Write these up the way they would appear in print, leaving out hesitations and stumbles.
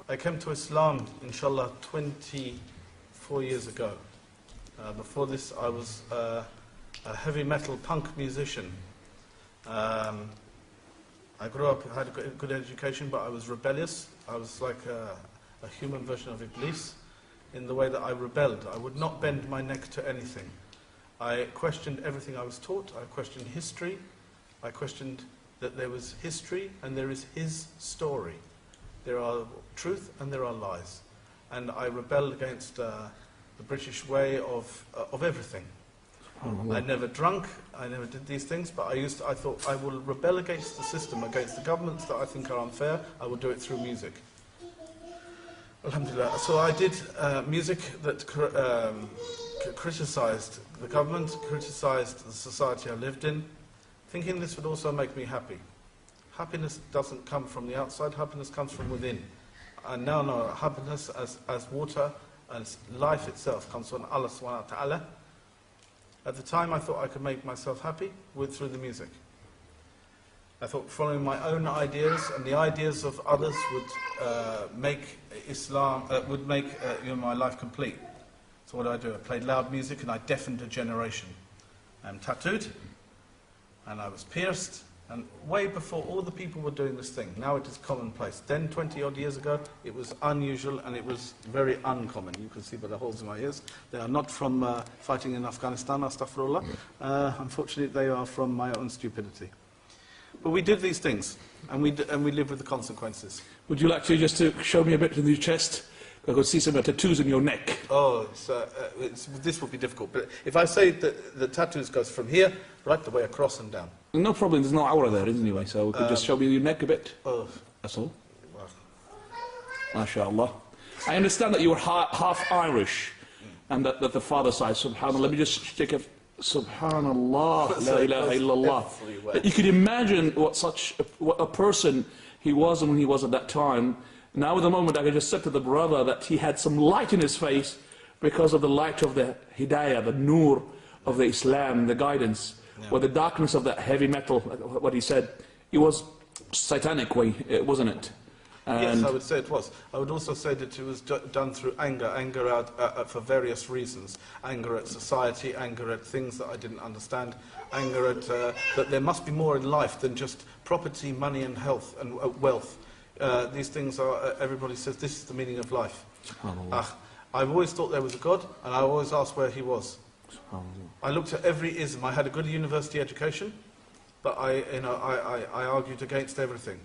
I came to Islam, inshallah, 24 years ago. Before this, I was a heavy metal punk musician. I grew up, had a good education, but I was rebellious. I was like a human version of Iblis in the way that I rebelled. I would not bend my neck to anything. I questioned everything I was taught. I questioned history. I questioned that there was history and there is his story. There are truth and there are lies. And I rebelled against the British way of everything. I never drunk, I never did these things, but I thought I will rebel against the system, against the governments that I think are unfair. I will do it through music. Alhamdulillah. So I did music that criticised the government, criticised the society I lived in, thinking this would also make me happy. Happiness doesn't come from the outside, happiness comes from within. And now know happiness as water, as life itself comes from Allah subhanahu wa ta'ala. At the time I thought I could make myself happy through the music. I thought following my own ideas and the ideas of others would make Islam, would make my life complete. So what did I do? I played loud music and I deafened a generation. I'm tattooed and I was pierced, and way before all the people were doing this thing. Now it is commonplace. Then 20 odd years ago it was unusual and it was very uncommon. You can see by the holes in my ears. They are not from fighting in Afghanistan, astaghfirullah. Unfortunately they are from my own stupidity. But we did these things, and we live with the consequences. Would you like just to show me a bit of your chest? I could see some tattoos in your neck. Oh, this would be difficult. But if I say that the tattoos goes from here right the way across and down. No problem. There's no aura there, anyway. So we could just show me your neck a bit. Oh, that's all. MashaAllah. I understand that you were half Irish, and that the father side. Subhanallah. Let me just check it. Subhanallah, la ilaha illallah. You could imagine what a person he was when he was at that time. Now at the moment I could just say to the brother that he had some light in his face because of the light of the hidayah, the nur of the Islam, the guidance, or the darkness of that heavy metal, what he said. It was satanic way, wasn't it? Yes, I would say it was. I would also say that it was done through anger out for various reasons. Anger at society, anger at things that I didn't understand, anger at that there must be more in life than just property, money and health and wealth. These things are, everybody says this is the meaning of life. I've always thought there was a God, and I always asked where he was. I looked at every ism. I had a good university education, but I argued against everything.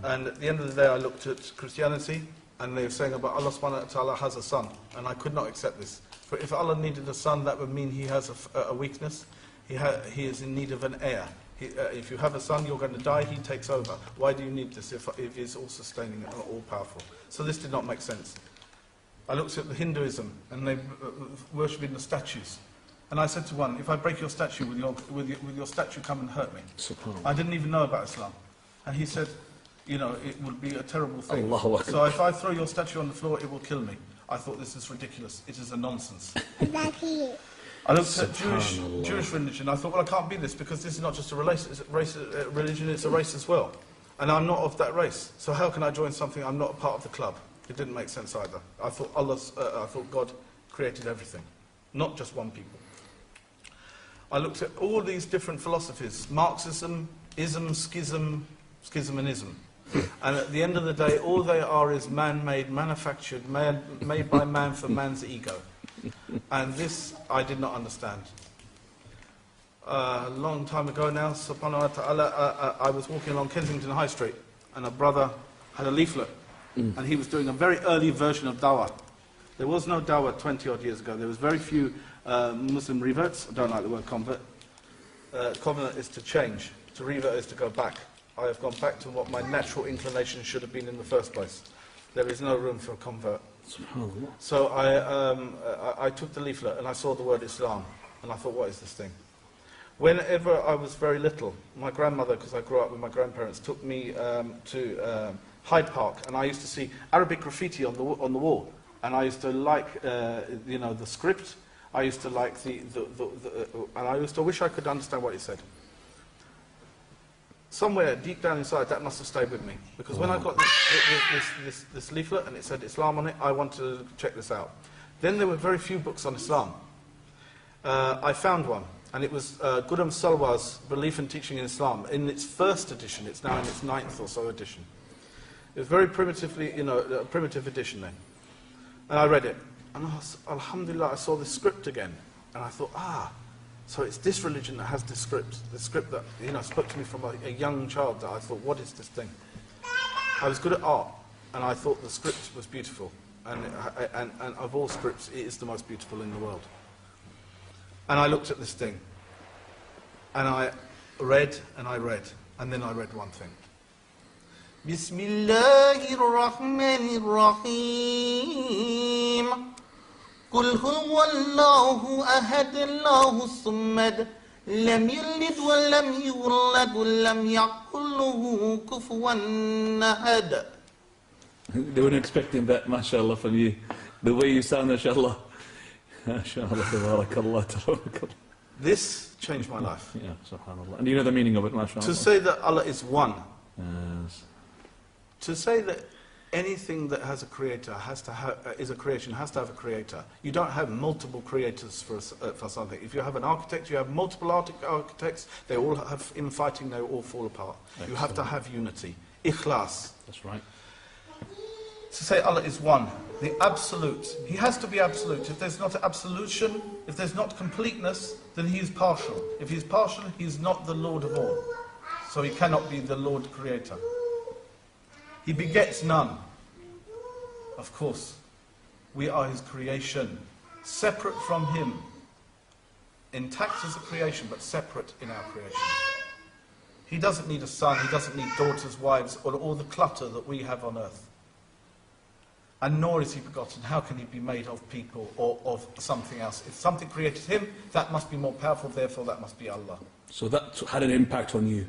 And at the end of the day I looked at Christianity and they were saying about Allah subhanahu wa ta'ala has a son, and I could not accept this. For if Allah needed a son, that would mean he has a weakness. He is in need of an heir. If you have a son, you're going to die, he takes over. Why do you need this if he's all sustaining and all powerful? So this did not make sense. I looked at the Hinduism and they worshipping the statues. And I said to one, if I break your statue, will your statue come and hurt me? I didn't even know about Islam. And he said, it would be a terrible thing. So if I throw your statue on the floor, it will kill me. I thought this is ridiculous. It is a nonsense. I looked at Jewish religion. I thought, well, I can't be this because this is not just a religion, it's a race as well. And I'm not of that race. So how can I join something I'm not a part of the club? It didn't make sense either. I thought God created everything, not just one people. I looked at all these different philosophies: Marxism, ism, schism and ism. And at the end of the day, all they are is man-made, manufactured, made by man for man's ego. And this I did not understand. A long time ago now, subhanahu wa ta'ala, I was walking along Kensington High Street, and a brother had a leaflet, and he was doing a very early version of dawah. There was no dawah 20 odd years ago. There was very few Muslim reverts. I don't like the word convert. Convert is to change. To revert is to go back. I have gone back to what my natural inclination should have been in the first place. There is no room for a convert. So I took the leaflet and I saw the word Islam, and I thought, what is this thing? Whenever I was very little, my grandmother, because I grew up with my grandparents, took me to Hyde Park, and I used to see Arabic graffiti on the wall, and I used to like the script. I used to like and I used to wish I could understand what it said. somewhere deep down inside, that must have stayed with me. Because when I got this leaflet and it said Islam on it, I wanted to check this out. Then there were very few books on Islam. I found one, and it was Ghulam Salwa's Belief and Teaching in Islam. In its first edition, it's now in its 9th or so edition. It was very primitively, a primitive edition then. And I read it. And alhamdulillah, I saw this script again. And I thought, so it's this religion that has this script that, spoke to me from a young child, that I thought, what is this thing? I was good at art, and I thought the script was beautiful. And of all scripts, it is the most beautiful in the world. And I looked at this thing, and I read, and then I read one thing. Bismillahir Rahmanir Rahim. قل هو الله أحد الله الصمد لم يلد ولم يولد ولم يكن له كفوا أحد. They weren't expecting that, mashallah, from you. The way you sound, mashallah. Mashallah, tabarakallah, tabarakallah. This changed my life. Yeah, subhanallah. And you know the meaning of it, mashallah. To say that Allah is one. Yes. To say that anything that has a creator is a creation, has to have a creator. You don't have multiple creators for something. If you have an architect, you have multiple architects, they all have infighting, they all fall apart. Excellent. You have to have unity. Ikhlas. That's right. To say Allah is one, the absolute. He has to be absolute. If there's not absolution, if there's not completeness, then he is partial. If he is partial, he is not the Lord of all. So he cannot be the Lord Creator. He begets none. Of course, we are his creation, separate from him. Intact as a creation, but separate in our creation. He doesn't need a son, he doesn't need daughters, wives, or all the clutter that we have on earth. And nor is he begotten. How can he be made of people or of something else? If something created him, that must be more powerful, therefore that must be Allah. So that had an impact on you.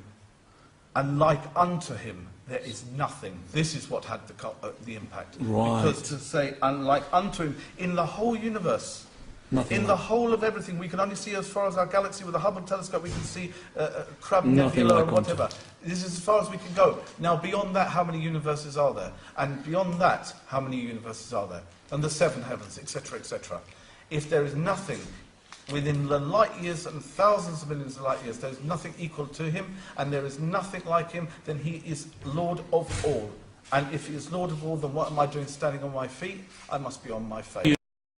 And like unto him, there is nothing. This is what had the impact. Right. Because to say, unlike unto him, in the whole universe, nothing in like the whole of everything, we can only see as far as our galaxy with the Hubble telescope, we can see Crab Nothing Nebula like and whatever. This is as far as we can go. Now beyond that, how many universes are there? And beyond that, how many universes are there? And the 7 heavens, etc., etc. If there is nothing within the light years and thousands of millions of light years, there is nothing equal to him, and there is nothing like him, then he is Lord of all. And if he is Lord of all, then what am I doing standing on my feet? I must be on my face.